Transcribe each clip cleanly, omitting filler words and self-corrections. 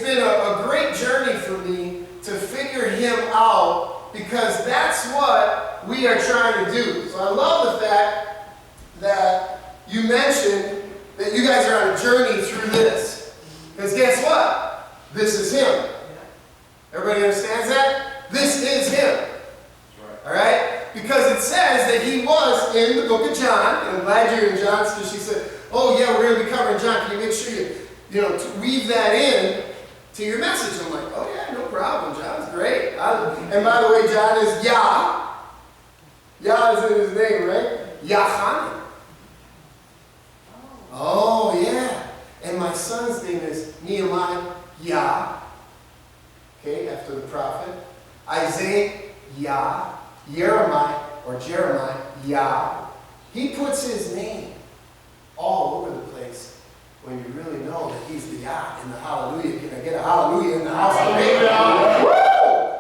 it's been a great journey for me to figure him out, because that's what we are trying to do. So I love the fact that you mentioned that you guys are on a journey through this. Because guess what? This is him. Everybody understands that? This is him. All right? Because it says that he was in the book of John. And I'm glad you're in John, because she said, oh yeah, we're going to be covering John. Can you make sure you to weave that in to your message? I'm like, oh yeah, no problem. John's great. And by the way, John is Yah. Yah is in his name, right? YAHuchanan. Oh yeah. And my son's name is Nehemiah Yah. Okay, after the prophet. Isaiah Yah. Jeremiah Yah. He puts his name all over the place when you really know that he's the Yah in the hallelujah. Can I get a hallelujah in the house? Woo!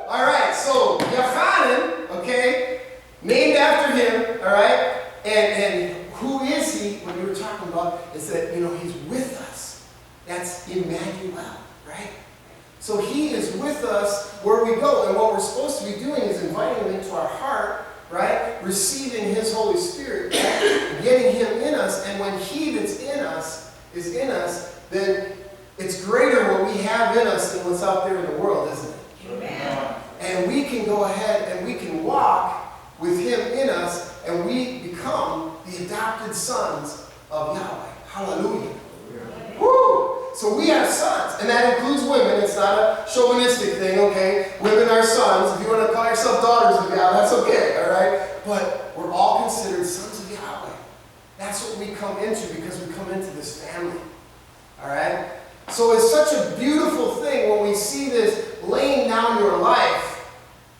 All right, so YAHuchanan, okay, named after him, all right, and who is he? When you were talking about is that, he's with us. That's Emmanuel, right? So he is with us where we go, and what we're supposed to be doing is inviting him into our heart, right? Receiving his Holy Spirit, right? Getting him in us, and when he that's in us is in us, then it's greater what we have in us than what's out there in the world, isn't it? Amen. And we can go ahead and we can walk with him in us, and we become the adopted sons of Yahweh. Hallelujah. Woo! So we are sons, and that includes women. It's not a chauvinistic thing, okay? Women are sons. If you want to call yourself daughters of Yahweh, that's okay, all right? But we're all considered sons of Yahweh. That's what we come into, because we come into this family, all right? So it's such a beautiful thing when we see this laying down your life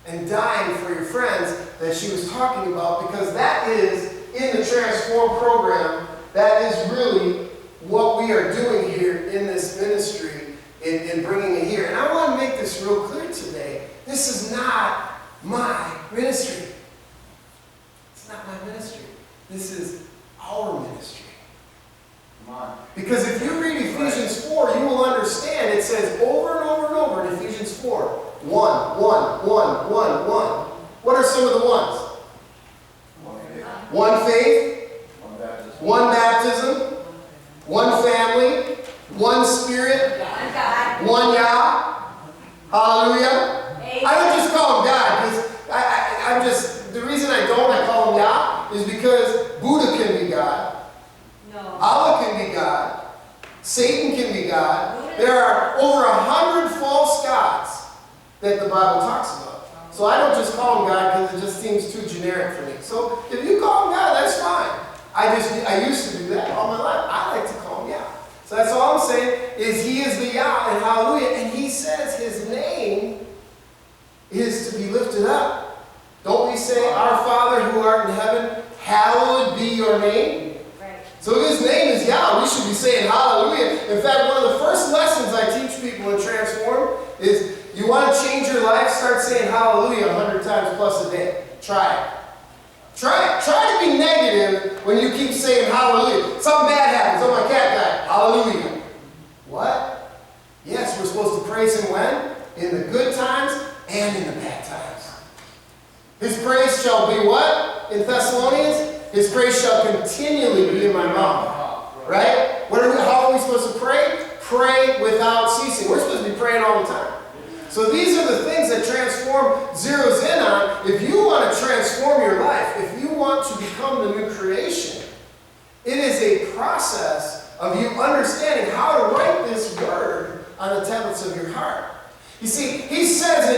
and dying for your friends that she was talking about, because that is, in the Transform program, that is really what we are doing here in this ministry, in bringing it here. And I want to make this real clear today. This is not my ministry. It's not my ministry. This is our ministry. Come on. Because if you read Ephesians 4, you will understand it says over and over and over in Ephesians 4, 1, 1, 1, 1, 1. What are some of the ones? One faith, one baptism, one family, one spirit, one Yah. Hallelujah. I don't just call him God, because the reason I call him Yah is because Buddha can be God. Allah can be God. Satan can be God. There are over 100 false gods that the Bible talks about. So I don't just call him God because it just seems too generic for me. So if you call him God, that's fine. I used to do that all my life. I like to call him Yah. So that's all I'm saying is he is the Yah, and hallelujah. And he says his name is to be lifted up. Don't we say, our Father who art in heaven, hallowed be your name? Right. So his name is Yah. We should be saying hallelujah. In fact, one of the first lessons I teach people in Transform is, you want to change your life, start saying hallelujah 100 times plus a day. Try it. Try it. Try to be negative when you keep saying hallelujah. Something bad happens. Oh, my cat died. Hallelujah. What? Yes, we're supposed to praise him when? In the good times and in the bad times. His praise shall be what? In Thessalonians? His praise shall continually be in my mouth. Right? How are we supposed to pray? Pray without ceasing. We're supposed to be praying all the time. So these are the things that Transform zeroes in on. If you want to transform your life, if you want to become the new creation, it is a process of you understanding how to write this word on the tablets of your heart. You see, he says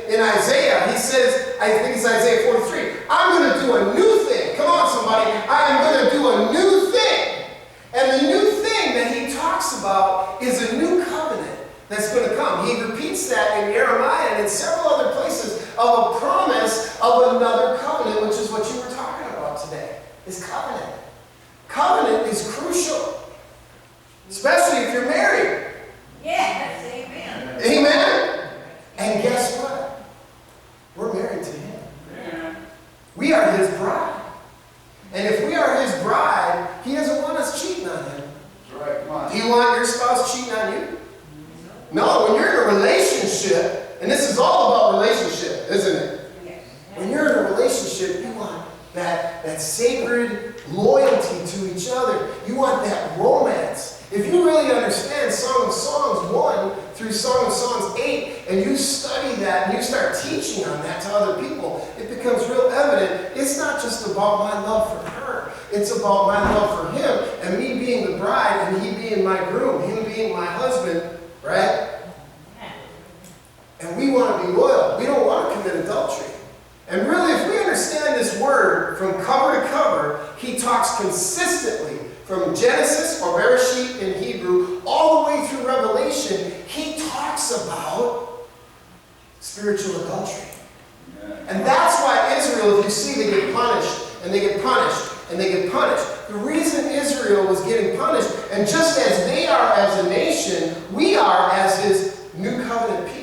in Isaiah, he says, I think it's Isaiah 43, I'm going to do a new thing. Come on, somebody. I am going to do a new thing. And the new thing that he talks about is a new covenant that's going to come. He repeats that in Jeremiah and in several other places of a promise of another covenant, which is what you were talking about today, is covenant. Covenant is crucial, especially if you're married. Yes, amen. Amen? And guess what? We're married to him. Amen. We are his bride. And if we are his bride, he doesn't want us cheating on him. That's right, come on. Do you want your spouse cheating on you? No, relationship, and this is all about relationship, isn't it? Yes. When you're in a relationship, you want that sacred loyalty to each other. You want that romance. If you really understand Song of Songs 1 through Song of Songs 8, and you study that and you start teaching on that to other people, it becomes real evident. It's not just about my love for her. It's about my love for him, and me being the bride, and he being my groom, him being my husband, right? And we want to be loyal. We don't want to commit adultery. And really, if we understand this word from cover to cover, he talks consistently from Genesis, or Bereshit in Hebrew, all the way through Revelation. He talks about spiritual adultery. And that's why Israel, if you see, they get punished, and they get punished, and they get punished. The reason Israel was getting punished, and just as they are as a nation, we are as his new covenant people.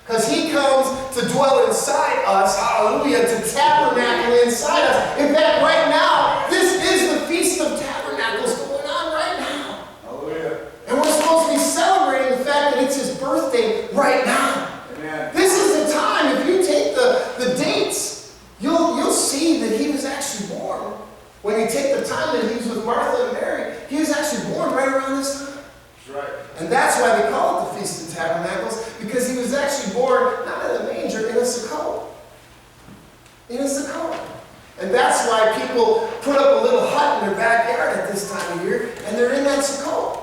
Because he comes to dwell inside us, hallelujah, to tabernacle inside us. In fact, right now, this is the Feast of Tabernacles going on right now. Hallelujah. And we're supposed to be celebrating the fact that it's his birthday right now. Amen. This is the time, if you take the dates, you'll see that he was actually born. When you take the time that he was with Martha and Mary, he was actually born right around this time. Right. And that's why they call it the Feast of Tabernacles, because he was actually born not in a manger, in a sukkah. In a sukkah. And that's why people put up a little hut in their backyard at this time of year, and they're in that sukkah.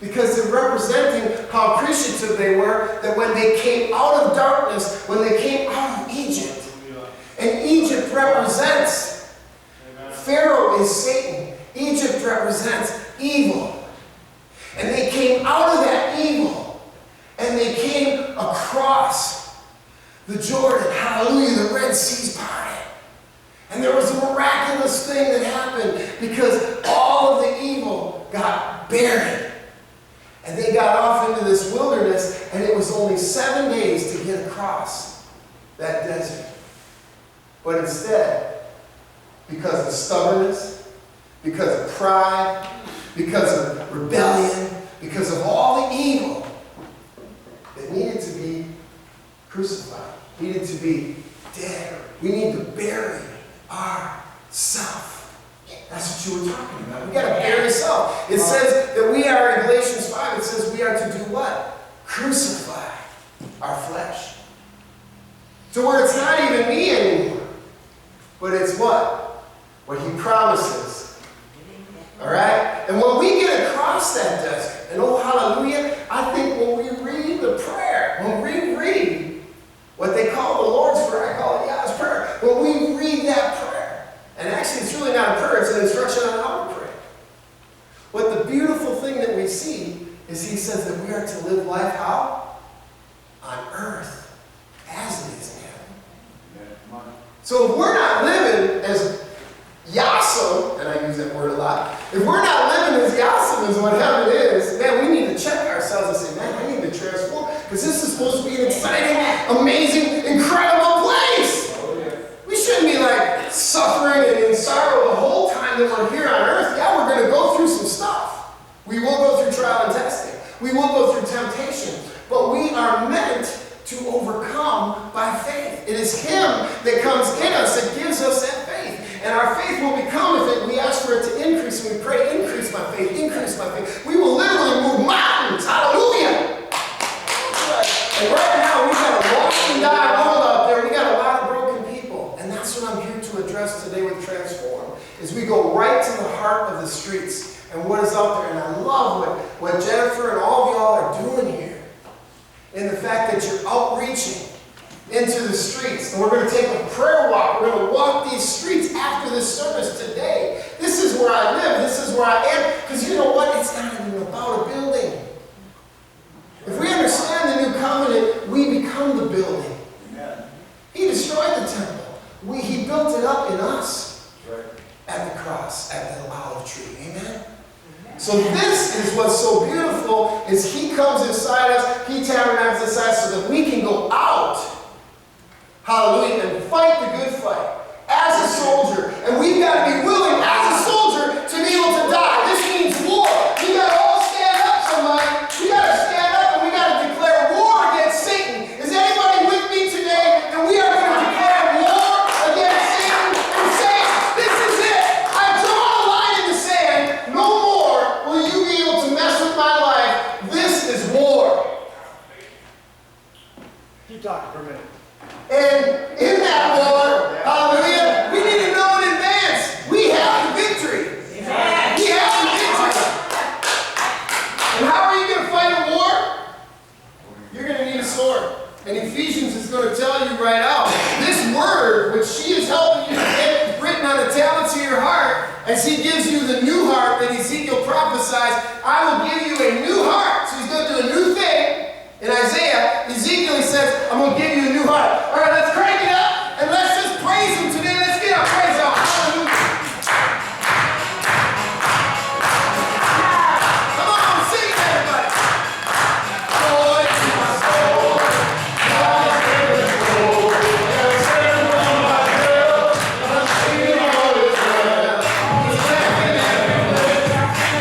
Because they're representing how appreciative they were that when they came out of darkness, when they came out of Egypt, and Egypt represents, Pharaoh is Satan. Egypt represents evil. And they came out of that evil, and they came across the Jordan, hallelujah, the Red Sea's parted. And there was a miraculous thing that happened because all of the evil got buried. And they got off into this wilderness, and it was only 7 days to get across that desert. But instead, because of stubbornness, because of pride, because of rebellion, because of all the evil that needed to be crucified, needed to be dead. We need to bury ourselves. That's what you were talking about. We got to bury self. It says that we are, in Galatians 5, it says we are to do what? Crucify our flesh. To where it's not even me anymore, but it's what? What he promises. All right? And when we get across that desert, and oh, hallelujah, I think when we read the prayer, when we read what they call the Lord's Prayer, I call it Yah's Prayer, when we read that prayer, and actually it's really not a prayer, it's an instruction on how to pray. What the beautiful thing that we see is he says that we are to live life how? On earth, as it is in heaven. So if we're not living as Yasum, and I use that word a lot, if we're not living as Yasum is what heaven is, man, we need to check ourselves and say, man, I need to transform, because this is supposed to be an exciting, amazing, incredible place. Oh, yeah. We shouldn't be like suffering and in sorrow the whole time that we're here on earth. Yeah, we're going to go through some stuff. We will go through trial and testing. We will go through temptation. But we are meant to overcome by faith. It is him that comes in us that gives us that faith. And our faith will become, if we ask for it to increase, and we pray, increase my faith, increase my faith. We will literally move mountains. Hallelujah. And right now, we've got a lost and dying world out there. We got a lot of broken people. And that's what I'm here to address today with Transform, is we go right to the heart of the streets and what is out there. And I love what Jennifer and all of y'all are doing here, in the fact that you're outreaching into the streets. And we're going to take a prayer walk. We're going to walk these streets after this service today. This is where I live. This is where I am. Because you know what? It's not even about a building. If we understand the new covenant, we become the building. Amen. He destroyed the temple. He built it up in us. Right. At the cross, at the olive tree. Amen? So this is what's so beautiful, is he comes inside us, he tabernacles inside us so that we can go out, hallelujah, and fight the good fight as a soldier. And we've got to be willing as a soldier to be able to die. This means war. We got to all stand up, somebody. We got to stand up and we got to declare war against sin. talking for a minute. And in that war, hallelujah, we need to know in advance, we have the victory. Amen. We have the victory. And how are you going to fight a war? You're going to need a sword. And Ephesians is going to tell you right out, this word, which she is helping you to get written on the tablets of your heart, as he gives you the new heart that Ezekiel prophesies, I will give you a new heart. So he's going to do a new thing. In Isaiah, Ezekiel, he says, I'm going to give you a new heart. All right, let's crank it up and let's just praise him today. Let's get our praise out. Hallelujah. Come on, sing it, everybody. Joy to my soul. God is in control. There's heaven on my hill. I'm singing all is well. He's laughing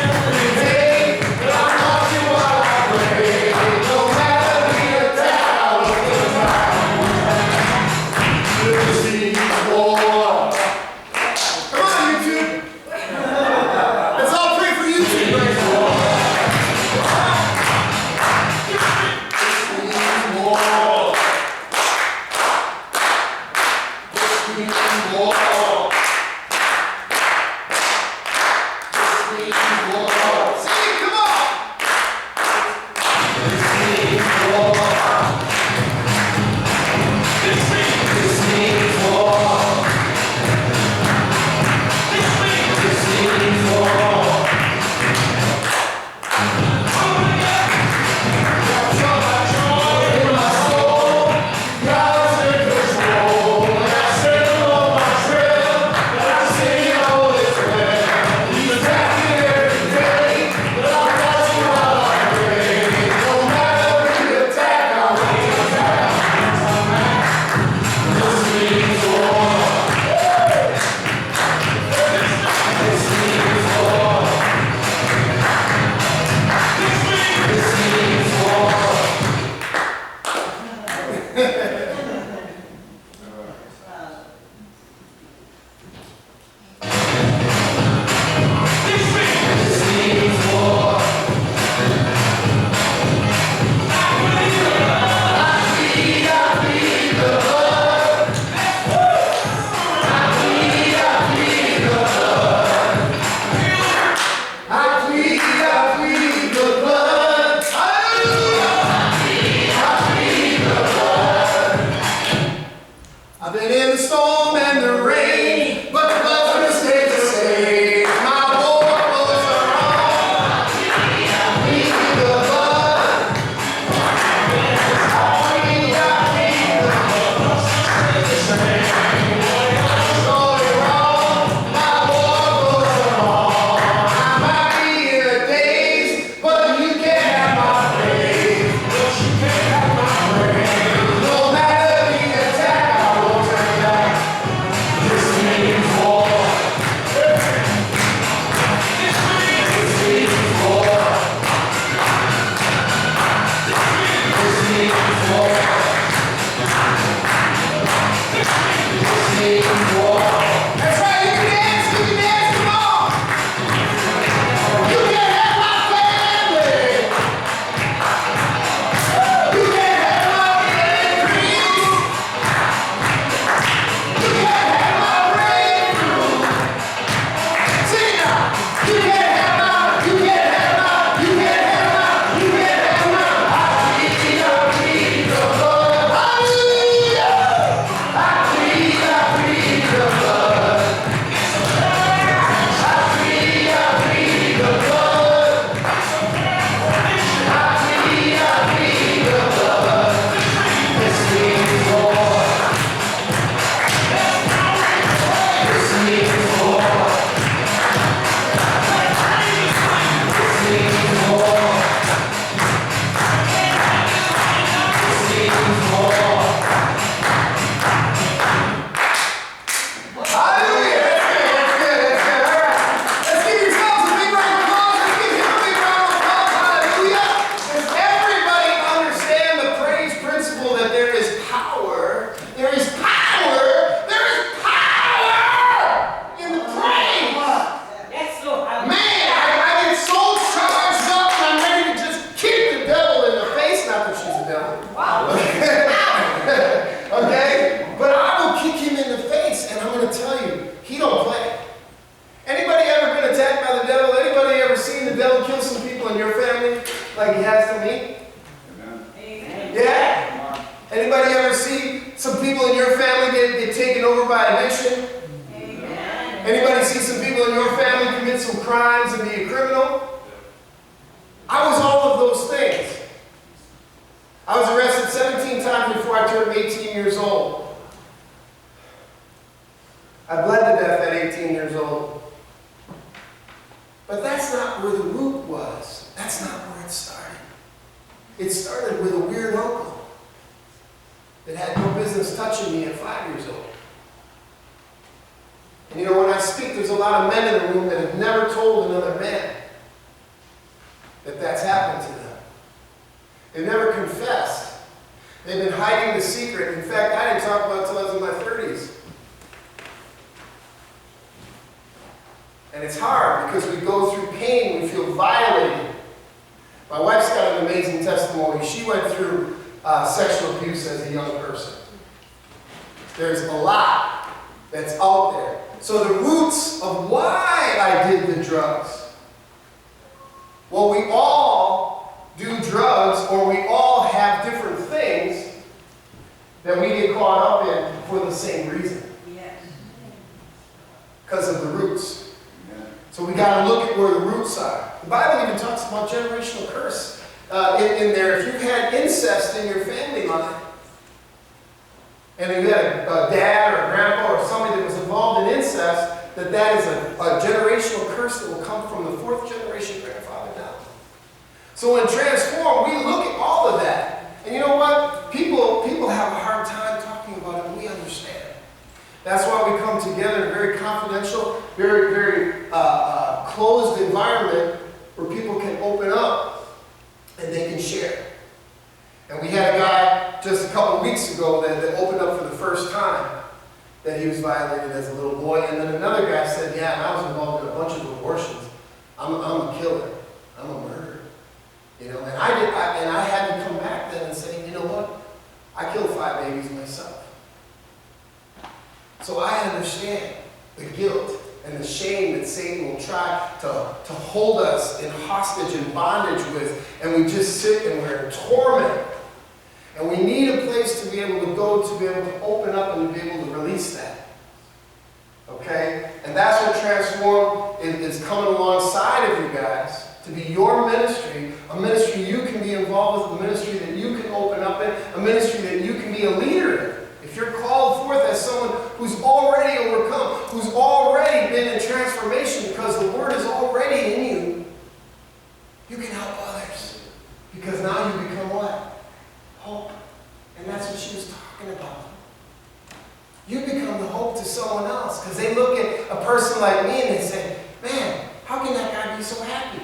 every day. But I'm watching while I pray. No matter the attack, I will get back. This is war. Come on, YouTube. Let's all pray for YouTube right now. This means war. This means war. This means war. Sing, come on. This means war. This means war. This means war. In my soul, God's in control. When I stand on my trail, and I sing all is well. He's attacking every day, but I'm watching while I pray. No matter the attack, I won't back. This means war. This means war. This means war. This means war. I plead the blood. I plead the blood. I plead the blood. Hallelujah. I plead the blood. I've been in the storm and the rain, but the blood stays the same. My war clothes are on. I plead the blood. I plead the blood. Going wrong, my war clothes are on. I might be in a daze, but you can't have my praise. No matter the attack, I won't turn back. This means war. This means war. This means war. This means war. That's right, you can dance, come on. You can have my family. You can have my increase. You can have my breakthrough. Sing it out. You can have my, you can have my, you can have my, you can have my. I plead the blood. Hallelujah. I plead the blood. I plead the blood. I plead the blood. This means war. This means war. This means war. This means war. Hallelujah. That's good. All right. Let's give yourselves a big round of applause. Let's give him a big round of applause. Hallelujah. Does everybody understand the praise principle that there is power? There is power. There is power in the praise. Yes, Lord. Man, I get so charged up and I'm ready to just kick the devil in the face. Not that she's a devil. Wow. Anybody ever see some people in your family get taken over by addiction? Amen. Anybody see some people in your family commit some crimes and be a criminal? I was all of those things. I was arrested 17 times before I turned 18 years old. I bled to death at 18 years old. But that's not where the root was. That's not where it started. It started with a weird uncle that had no business touching me at 5 years old. And you know, when I speak, there's a lot of men in the room that have never told another man that that's happened to them. They've never confessed. They've been hiding the secret. In fact, I didn't talk about it until I was in my 30s. And it's hard because we go through pain, we feel violated. My wife's got an amazing testimony. She went through sexual abuse as a young person. There's a lot that's out there. So the roots of why I did the drugs. Well, we all do drugs, or we all have different things that we get caught up in for the same reason. Yes. Because of the roots. So we got to look at where the roots are. The Bible even talks about generational curse in there. If you've had incest in your family line, and you had a dad or a grandpa or somebody that was involved in incest, that is a generational curse that will come from the 4th generation grandfather down. So in Transform, we look at all of that. And you know what? People have a hard time talking about it, and we understand. That's why we come together in a very confidential, very, very closed environment where people can open up and they can share. And we had a guy just a couple weeks ago that opened up for the first time that he was violated as a little boy. And then another guy said, yeah, and I was involved in a bunch of abortions. I'm a killer. I'm a murderer. You know, and I had to come back then and say, you know what? I killed 5 babies myself. So I understand the guilt and the shame that Satan will try to hold us in hostage and bondage with, and we just sit and we're in torment. And we need a place to be able to go, to be able to open up and to be able to release that. Okay? And that's what Transform is coming alongside of you guys, to be your ministry, a ministry you can be involved with, a ministry that you can open up in, a ministry that you can be a leader in. If you're called forth as someone who's already overcome, who's already been in transformation because the Word is already in you, you can help others. Because now you become what? Hope. And that's what she was talking about. You become the hope to someone else. Because they look at a person like me and they say, man, how can that guy be so happy?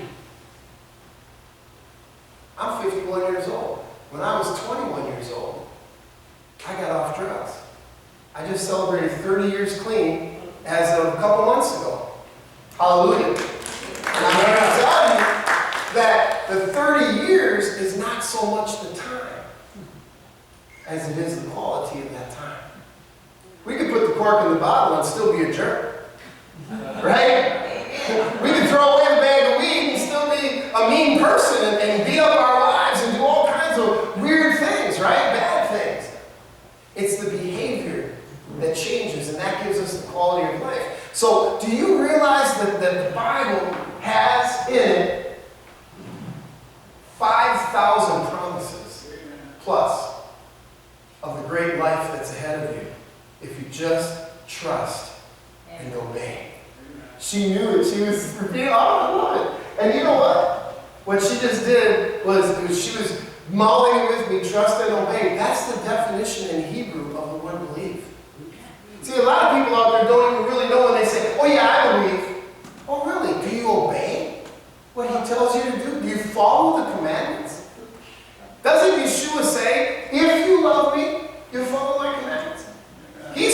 I'm 51 years old. When I was 21 years old, I got off drugs. I just celebrated 30 years clean as of a couple months ago. Hallelujah. And I'm going to tell you that the 30 years is not so much the time as it is the quality of that time. We could put the cork in the bottle and still be a jerk. Right? We could throw away the bag of weed and still be a mean person and beat up our wives and do all kinds of weird things, right? Bad things. It's the behavior that changes, and that gives us the quality of life. So, do you realize that the Bible has in it 5,000 promises plus of the great life that's ahead of you if you just trust and obey? She knew it. She was revealed. I love it. And you know what? What she just did was she was mouthing it with me, trust and obey. That's the definition in Hebrew of the word believe. See, a lot of people out there don't even really know when they say, oh yeah, I believe. Oh really? Do you obey what he tells you to do? Do you follow the commandments? Doesn't Yeshua say, if you love me, you follow my commandments? We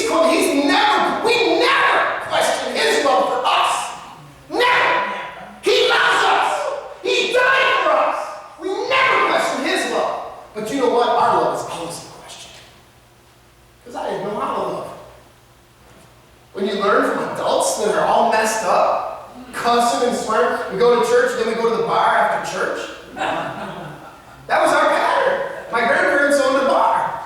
never question his love for us. Never. He loves us. He died for us. We never question his love. But you know what? Our love is always a question. Because I didn't know how to love. When you learn from adults that are all messed up, cussing and swearing, we go to church, then we go to the bar after church. That was our pattern. My grandparents owned a bar.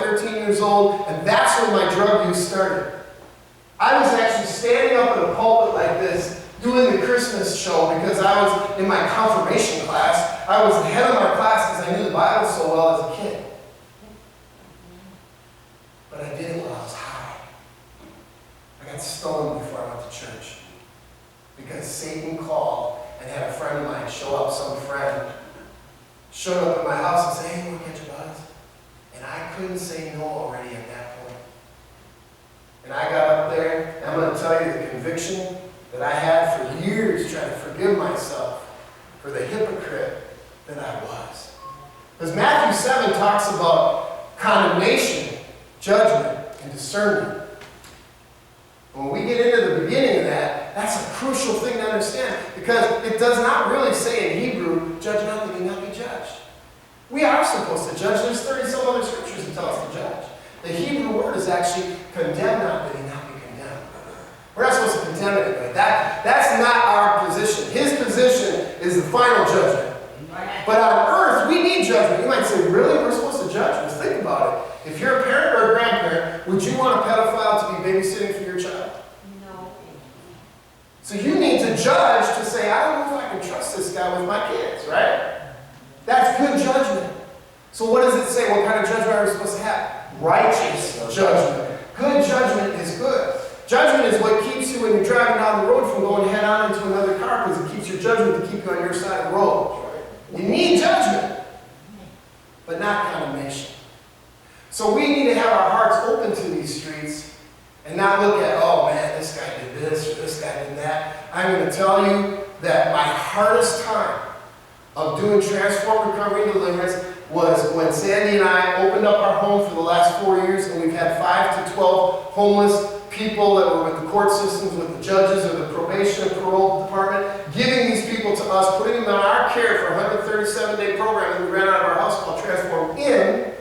13 years old, and that's when my drug use started. I was actually standing up in a pulpit like this, doing the Christmas show because I was in my confirmation class. I was the head of my class because I knew the Bible so well as a kid. But I did it when I was high. I got stoned before I went to church because Satan called and had a friend of mine show up, some friend, showed up at my house and said, hey, you want to get your buzz? And I couldn't say no already at that point. And I got up there, and I'm going to tell you the conviction that I had for years trying to forgive myself for the hypocrite that I was. Because Matthew 7 talks about condemnation, judgment, and discernment. When we get into the beginning of that, that's a crucial thing to understand because it does not really say in Hebrew, judge not that you not be judged. We are supposed to judge. There's 30 some other scriptures that tell us to judge. The Hebrew word is actually condemn not that he not be condemned. We're not supposed to condemn anybody. That's not our position. His position is the final judgment. But on earth, we need judgment. You might say, really? We're supposed to judge? Well, think about it. If you're a parent or a grandparent, would you want a pedophile to be babysitting for your child? No. So you need to judge to say, I don't know if I can trust this guy with my kids, right? That's good judgment. So what does it say? What kind of judgment are we supposed to have? Righteous judgment. Good judgment is good. Judgment is what keeps you when you're driving down the road from going head on into another car because it keeps your judgment to keep you on your side of the road. You need judgment, but not condemnation. So we need to have our hearts open to these streets and not look at, oh man, this guy did this or this guy did that. I'm going to tell you that my hardest time of doing transform, recovery, and deliverance was when Sandy and I opened up our home for the last 4 years, and we've had 5 to 12 homeless people that were with the court systems, with the judges or the probation and parole department, giving these people to us, putting them in our care for a 137-day program that we ran out of our house called Transform In.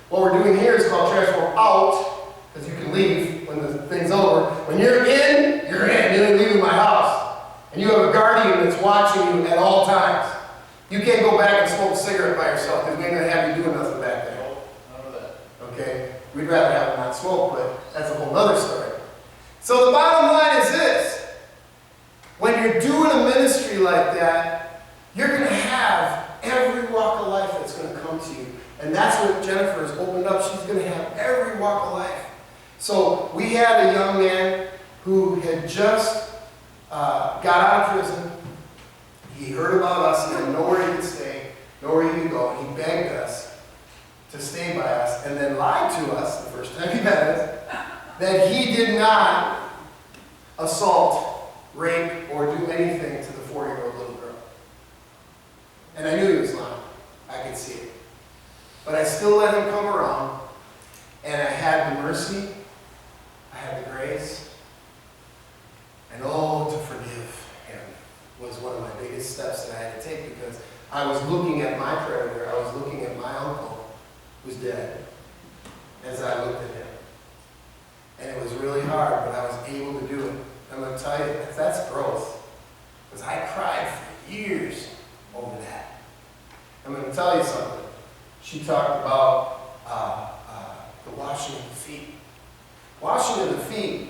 What we're doing here is called Transform Out, because you can leave when the thing's over. When you're in, you're in. You ain't leaving my house. And you have a guardian that's watching you at all times. You can't go back and smoke a cigarette by yourself because we ain't going to have you doing nothing back there. None of that. Okay? We'd rather have them not smoke, but that's a whole other story. So the bottom line is this. When you're doing a ministry like that, you're going to have every walk of life that's going to come to you. And that's what Jennifer has opened up. She's going to have every walk of life. So we had a young man who had just got out of prison. He heard about us. He had nowhere he could stay, nowhere he could go. And he begged us to stay by us and then lied to us the first time he met us that he did not assault, rape, or do anything to the 4-year-old little girl. And I knew he was lying. I could see it. But I still let him come around, and I had the mercy, I had the grace, and to forgive him was one of my biggest steps that I had to take because I was looking at my predator, I was looking at my uncle who's dead as I looked at him. And it was really hard, but I was able to do it. I'm going to tell you, that's growth. Because I cried for years over that. I'm going to tell you something. She talked about the washing of the feet. Washing of the feet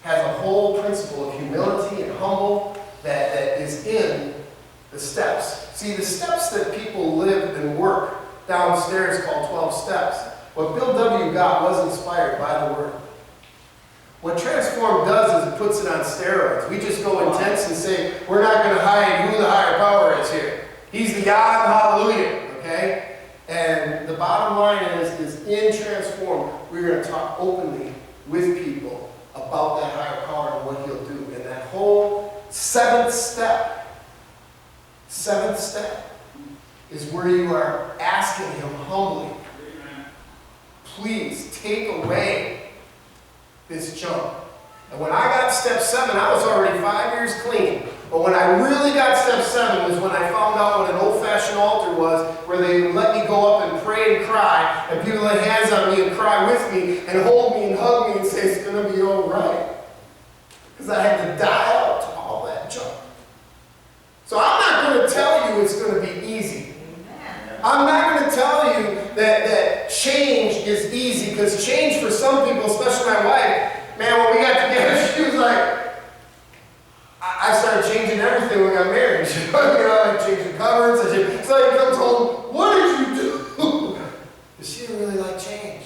has a whole principle of humility and humble that is in the steps. See, the steps that people live and work downstairs called 12 steps. What Bill W. got was inspired by the Word. What Transform does is it puts it on steroids. We just go intense and say, we're not going to hide who the higher power is here. He's the God, hallelujah, okay? And the bottom line is in Transform, we're going to talk openly with people about that higher power and what he'll do. And that whole seventh step is where you are asking him humbly, please take away this junk. And when I got step 7, I was already 5 years clean. But when I really got step 7 was when I found out what an old-fashioned altar was, where they would let me go up and pray and cry, and people lay hands on me and cry with me, and hold me and hug me and say, it's going to be all right. Because I had to die out to all that junk. So I'm not going to tell you it's going to be easy. I'm not going to tell you that change is easy, because change for some people, especially my wife, man, when we got together, she was like, I started changing everything when we got married. You know, I changed the covers. So he comes home, what did you do? She didn't really like change.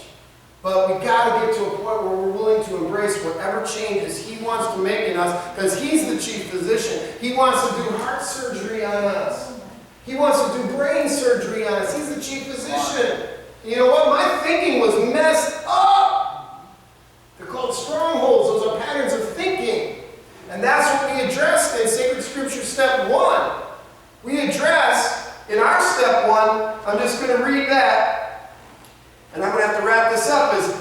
But we got to get to a point where we're willing to embrace whatever changes He wants to make in us, because He's the chief physician. He wants to do heart surgery on us. He wants to do brain surgery on us. He's the chief physician. You know what? My thinking was messed up. They're called strongholds. Those are patterns of thinking. And that's what we addressed in Sacred Scripture Step 1. We address, in our Step 1, I'm just going to read that, and I'm going to have to wrap this up, is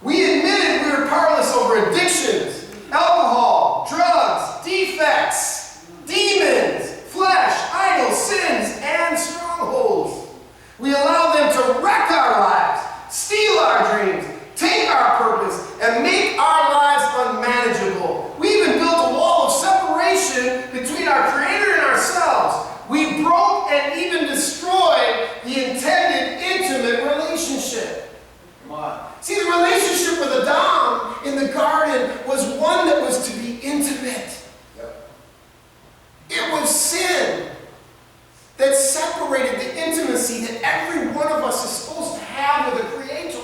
we admitted we were powerless over addictions, alcohol, drugs, defects, demons, flesh, idols, sins, and strongholds. We allow them to wreck our lives, steal our dreams, take our purpose, and make our lives unmanageable. We even built a wall of separation between our Creator and ourselves. We broke and even destroyed the intended intimate relationship. Come on. See, the relationship with Adam in the garden was one that was to be intimate. Yep. It was sin that separated the intimacy that every one of us is supposed to have with a Creator.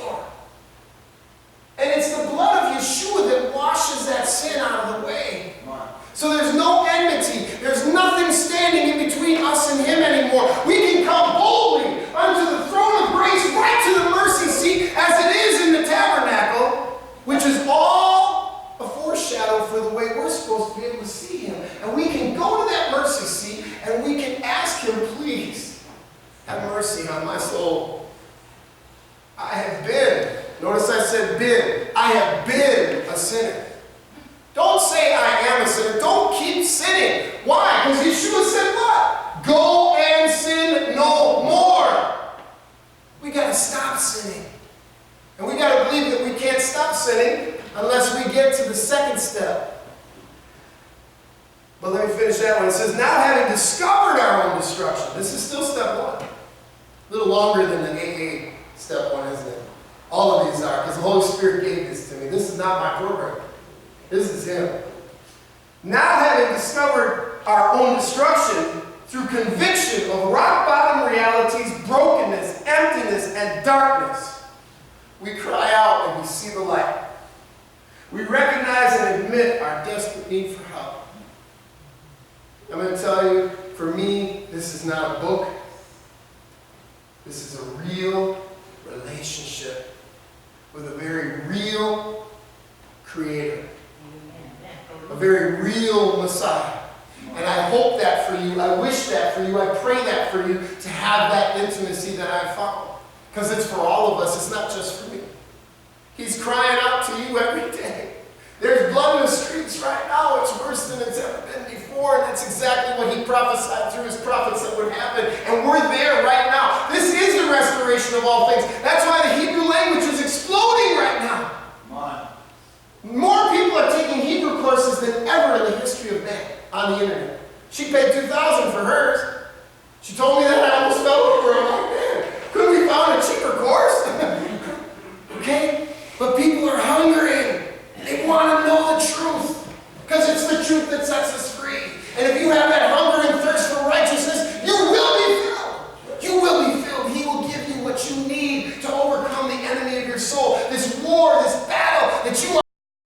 And it's the blood of Yeshua that washes that sin out of the way. So there's no enmity. There's nothing standing in between us and Him anymore. We can come boldly unto the throne of grace, right to the mercy seat, as it is in the tabernacle, which is all a foreshadow for the way we're supposed to be able to see Him. And we can go to that mercy seat and we can ask Him, please, have mercy on my soul. I have been, notice I said been, I have been a sinner. Don't say I am a sinner. Don't keep sinning. Why? Because Yeshua said what? Go and sin no more. We got to stop sinning. And we got to believe that we can't stop sinning unless we get to the second step. But let me finish that one. It says, now having discovered our own destruction. This is still step 1. A little longer than the AA step 1, isn't it? All of these are, because the Holy Spirit gave this to me. This is not my program. This is Him. Now having discovered our own destruction through conviction of rock bottom realities, brokenness, emptiness, and darkness, we cry out and we see the light. We recognize and admit our desperate need for help. I'm going to tell you, for me, this is not a book. This is a real relationship with a very real Creator. A very real Messiah. And I hope that for you. I wish that for you. I pray that for you, to have that intimacy that I've found. Because it's for all of us. It's not just for me. He's crying out to you every day. There's blood in the streets right now. It's worse than it's ever been before. And that's exactly what He prophesied through His prophets that would happen. And we're there right now. This is the restoration of all things. That's why the Hebrew language is exploding right now. Come on. More people are taking Hebrew courses than ever in the history of man on the internet. She paid $2,000 for hers. She told me that, I almost fell over. I'm like, man, couldn't we find a cheaper course? Okay? But people are hungry. They want to know the truth. Because it's the truth that sets us free.